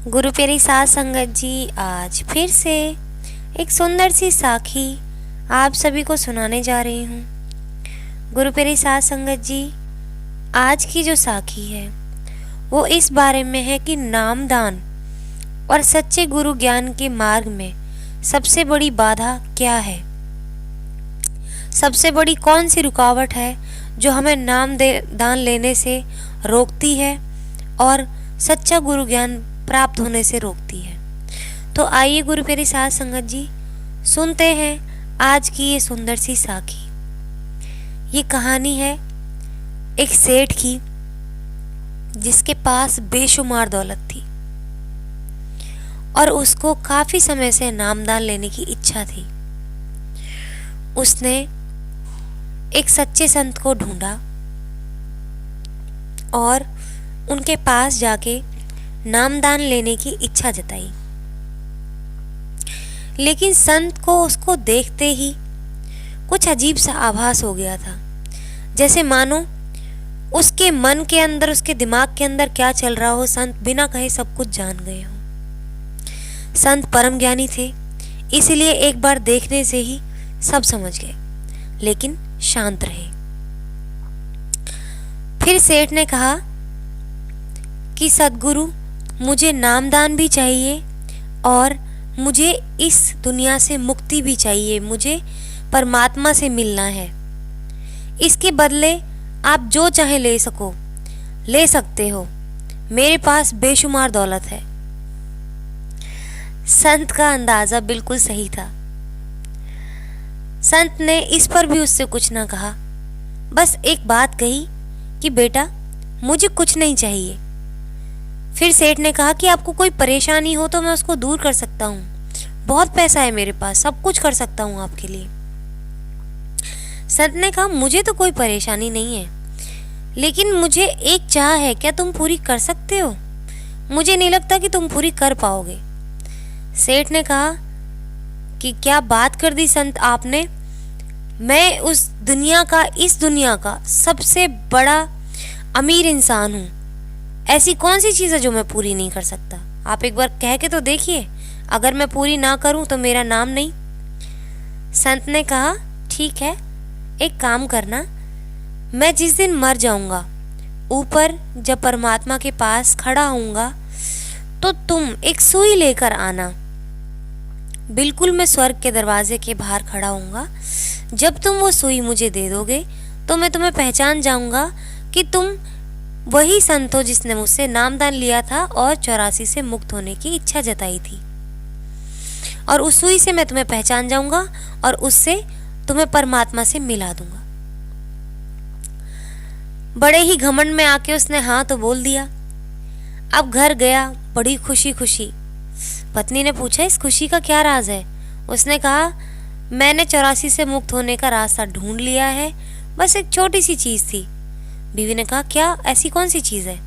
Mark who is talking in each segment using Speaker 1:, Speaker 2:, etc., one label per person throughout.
Speaker 1: गुरु प्यारी साध संगत जी, आज फिर से एक सुंदर सी साखी आप सभी को सुनाने जा रही हूँ। गुरु प्यारी साध संगत जी, आज की जो साखी है वो इस बारे में है कि नामदान और सच्चे गुरु ज्ञान के मार्ग में सबसे बड़ी बाधा क्या है। सबसे बड़ी कौन सी रुकावट है जो हमें दान लेने से रोकती है और सच्चा गुरु ज्ञान प्राप्त होने से रोकती है। तो आइए गुरु प्यारी साध संगत जी, सुनते हैं आज की ये सुंदर सी साखी। ये कहानी है एक सेठ की जिसके पास बेशुमार दौलत थी और उसको काफी समय से नामदान लेने की इच्छा थी। उसने एक सच्चे संत को ढूंढा और उनके पास जाके नामदान लेने की इच्छा जताई, लेकिन संत को उसको देखते ही कुछ अजीब सा आभास हो गया था, जैसे मानो उसके मन के अंदर, उसके दिमाग के अंदर क्या चल रहा हो, संत बिना कहे सब कुछ जान गए हो। संत परम ज्ञानी थे, इसलिए एक बार देखने से ही सब समझ गए, लेकिन शांत रहे। फिर सेठ ने कहा कि सद्गुरु, मुझे नामदान भी चाहिए और मुझे इस दुनिया से मुक्ति भी चाहिए, मुझे परमात्मा से मिलना है। इसके बदले आप जो चाहे ले सकते हो, मेरे पास बेशुमार दौलत है। संत का अंदाजा बिल्कुल सही था। संत ने इस पर भी उससे कुछ ना कहा, बस एक बात कही कि बेटा, मुझे कुछ नहीं चाहिए। फिर सेठ ने कहा कि आपको कोई परेशानी हो तो मैं उसको दूर कर सकता हूँ, बहुत पैसा है मेरे पास, सब कुछ कर सकता हूँ आपके लिए। संत ने कहा मुझे तो कोई परेशानी नहीं है, लेकिन मुझे एक चाह है, क्या तुम पूरी कर सकते हो? मुझे नहीं लगता कि तुम पूरी कर पाओगे। सेठ ने कहा कि क्या बात कर दी संत आपने, मैं इस दुनिया का सबसे बड़ा अमीर इंसान हूँ, ऐसी कौन सी चीज़ है जो मैं पूरी नहीं कर सकता? आप एक बार कह के तो देखिए, अगर मैं पूरी ना करूं तो मेरा नाम नहीं। संत ने कहा ठीक है, एक काम करना, मैं जिस दिन मर जाऊंगा, ऊपर जब परमात्मा के पास खड़ा होऊंगा तो तुम एक सुई लेकर आना। बिल्कुल मैं स्वर्ग के दरवाजे के बाहर खड़ा होऊंगा। जब तुम वो सुई मुझे दे दोगे तो मैं तुम्हें पहचान जाऊंगा कि तुम वही संत हो जिसने मुझसे नामदान लिया था और 84 से मुक्त होने की इच्छा जताई थी, और उस सुई से मैं तुम्हें पहचान जाऊंगा और उससे तुम्हें परमात्मा से मिला दूंगा। बड़े ही घमंड में आके उसने हाँ तो बोल दिया। अब घर गया बड़ी खुशी खुशी। पत्नी ने पूछा इस खुशी का क्या राज है? उसने कहा मैंने 84 से मुक्त होने का रास्ता ढूंढ लिया है, बस एक छोटी सी चीज थी। बीवी ने कहा क्या, ऐसी कौन सी चीज़ है?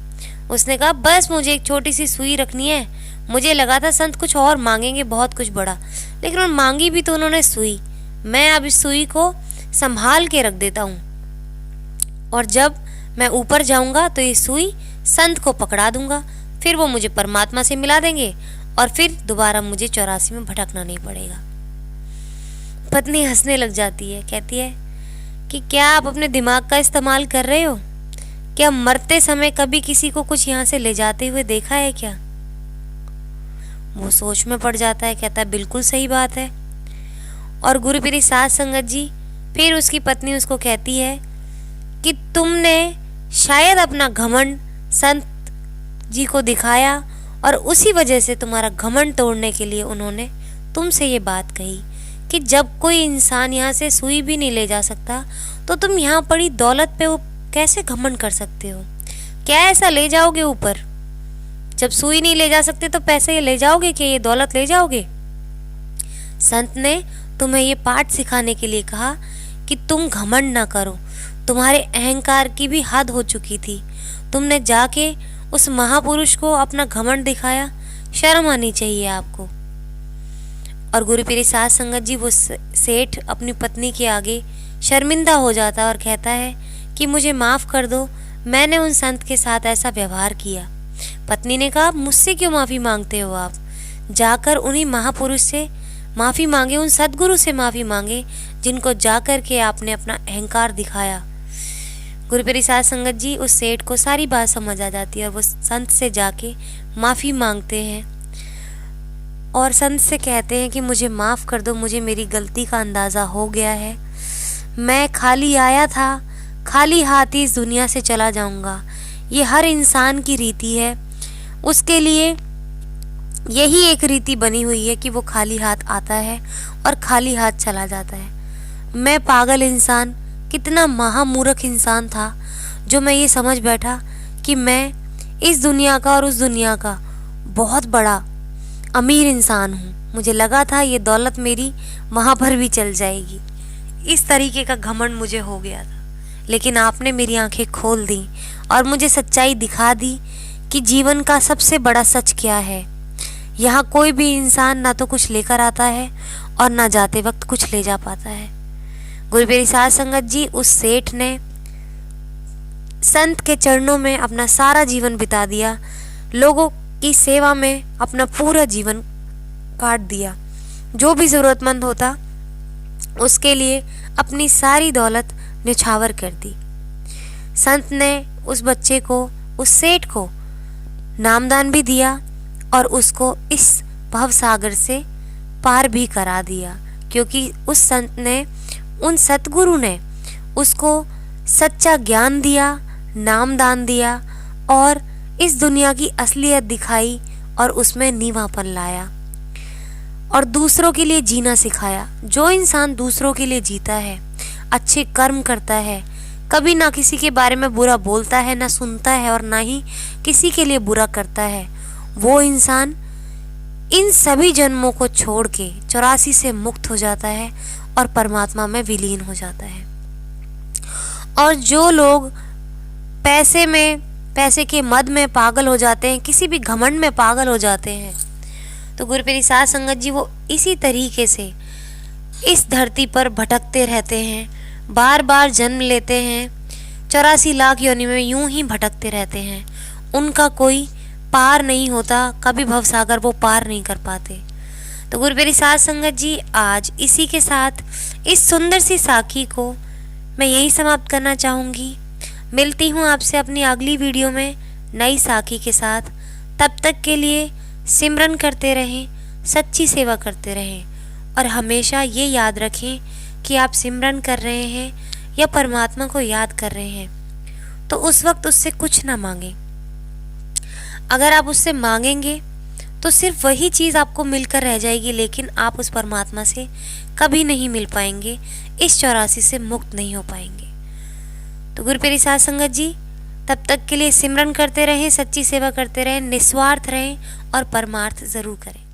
Speaker 1: उसने कहा बस मुझे एक छोटी सी सुई रखनी है। मुझे लगा था संत कुछ और मांगेंगे, बहुत कुछ बड़ा, लेकिन उन्होंने मांगी भी तो उन्होंने सुई। मैं अब इस सुई को संभाल के रख देता हूँ, और जब मैं ऊपर जाऊँगा तो ये सुई संत को पकड़ा दूंगा, फिर वो मुझे परमात्मा से मिला देंगे और फिर दोबारा मुझे 84 में भटकना नहीं पड़ेगा। पत्नी हंसने लग जाती है, कहती है कि क्या आप अपने दिमाग का इस्तेमाल कर रहे हो? क्या मरते समय कभी किसी को कुछ यहाँ से ले जाते हुए देखा है क्या? वो सोच में पड़ जाता है, कहता है बिल्कुल सही बात है। और गुरु प्यारी साध संगत जी, फिर उसकी पत्नी उसको कहती है कि तुमने शायद अपना घमंड संत जी को दिखाया और उसी वजह से तुम्हारा घमंड तोड़ने के लिए उन्होंने तुमसे ये बात कही कि जब कोई इंसान यहाँ से सुई भी नहीं ले जा सकता तो तुम यहाँ पड़ी दौलत पे वो कैसे घमंड कर सकते हो? क्या ऐसा ले जाओगे ऊपर? जब सुई नहीं ले जा सकते तो पैसे ले जाओगे, क्या ये दौलत ले जाओगे? संत ने तुम्हें ये पाठ सिखाने के लिए कहा कि तुम घमंड ना करो, तुम्हारे अहंकार की भी हद हो चुकी थी। तुमने जाके उस महापुरुष को अपना घमंड दिखाया, शर्म आनी चाहिए आपको। और गुरु प्यारी साध संगत जी, वो सेठ अपनी पत्नी के आगे शर्मिंदा हो जाता और कहता है कि मुझे माफ़ कर दो, मैंने उन संत के साथ ऐसा व्यवहार किया, पत्नी ने कहा, मुझसे क्यों माफ़ी मांगते हो आप? जाकर उन्हीं महापुरुष से माफ़ी मांगे, उन सद्गुरु से माफ़ी मांगे जिनको जाकर के आपने अपना अहंकार दिखाया। गुरुप्रिय साध संगत जी, उस सेठ को सारी बात समझ आ जाती है और वो संत से जाके माफ़ी मांगते हैं और संत से कहते हैं कि मुझे माफ़ कर दो, मुझे मेरी गलती का अंदाज़ा हो गया है। मैं खाली आया था, खाली हाथ ही इस दुनिया से चला जाऊंगा। ये हर इंसान की रीति है, उसके लिए यही एक रीति बनी हुई है कि वो खाली हाथ आता है और खाली हाथ चला जाता है। मैं पागल इंसान, कितना महामूर्ख इंसान था जो मैं ये समझ बैठा कि मैं इस दुनिया का और उस दुनिया का बहुत बड़ा अमीर इंसान हूँ। मुझे लगा था ये दौलत मेरी वहाँ पर भी चल जाएगी। इस तरीके का घमंड मुझे हो गया था, लेकिन आपने मेरी आंखें खोल दी और मुझे सच्चाई दिखा दी कि जीवन का सबसे बड़ा सच क्या है। यहाँ कोई भी इंसान ना तो कुछ लेकर आता है और ना जाते वक्त कुछ ले जा पाता है। गुरुप्रिय साध संगत जी, उस सेठ ने संत के चरणों में अपना सारा जीवन बिता दिया, लोगों की सेवा में अपना पूरा जीवन काट दिया। जो भी ज़रूरतमंद होता उसके लिए अपनी सारी दौलत न्यौछावर कर दी। संत ने उस बच्चे को, उस सेठ को नामदान भी दिया और उसको इस भव सागर से पार भी करा दिया, क्योंकि उस संत ने, उन सतगुरु ने उसको सच्चा ज्ञान दिया, नामदान दिया और इस दुनिया की असलियत दिखाई और उसमें नीवापन लाया और दूसरों के लिए जीना सिखाया। जो इंसान दूसरों के लिए जीता है, अच्छे कर्म करता है, कभी ना किसी के बारे में बुरा बोलता है, ना सुनता है और ना ही किसी के लिए बुरा करता है, वो इंसान इन सभी जन्मों को छोड़ के 84 से मुक्त हो जाता है और परमात्मा में विलीन हो जाता है। और जो लोग पैसे के मद में पागल हो जाते हैं, किसी भी घमंड में पागल हो जाते हैं, तो गुरुप्रिय साध संगत जी वो इसी तरीके से इस धरती पर भटकते रहते हैं, बार बार जन्म लेते हैं, 84 लाख योनि में यूं ही भटकते रहते हैं। उनका कोई पार नहीं होता, कभी भवसागर वो पार नहीं कर पाते। तो गुरुप्रिय साध संगत जी, आज इसी के साथ इस सुंदर सी साखी को मैं यही समाप्त करना चाहूँगी। मिलती हूँ आपसे अपनी अगली वीडियो में नई साखी के साथ। तब तक के लिए सिमरन करते रहें, सच्ची सेवा करते रहें और हमेशा ये याद रखें कि आप सिमरन कर रहे हैं या परमात्मा को याद कर रहे हैं, तो उस वक्त उससे कुछ ना मांगें। अगर आप उससे मांगेंगे तो सिर्फ वही चीज़ आपको मिलकर रह जाएगी, लेकिन आप उस परमात्मा से कभी नहीं मिल पाएंगे, इस 84 से मुक्त नहीं हो पाएंगे। तो गुरुप्रिय साध संगत जी, तब तक के लिए सिमरन करते रहें, सच्ची सेवा करते रहें, निस्वार्थ रहें और परमार्थ ज़रूर करें।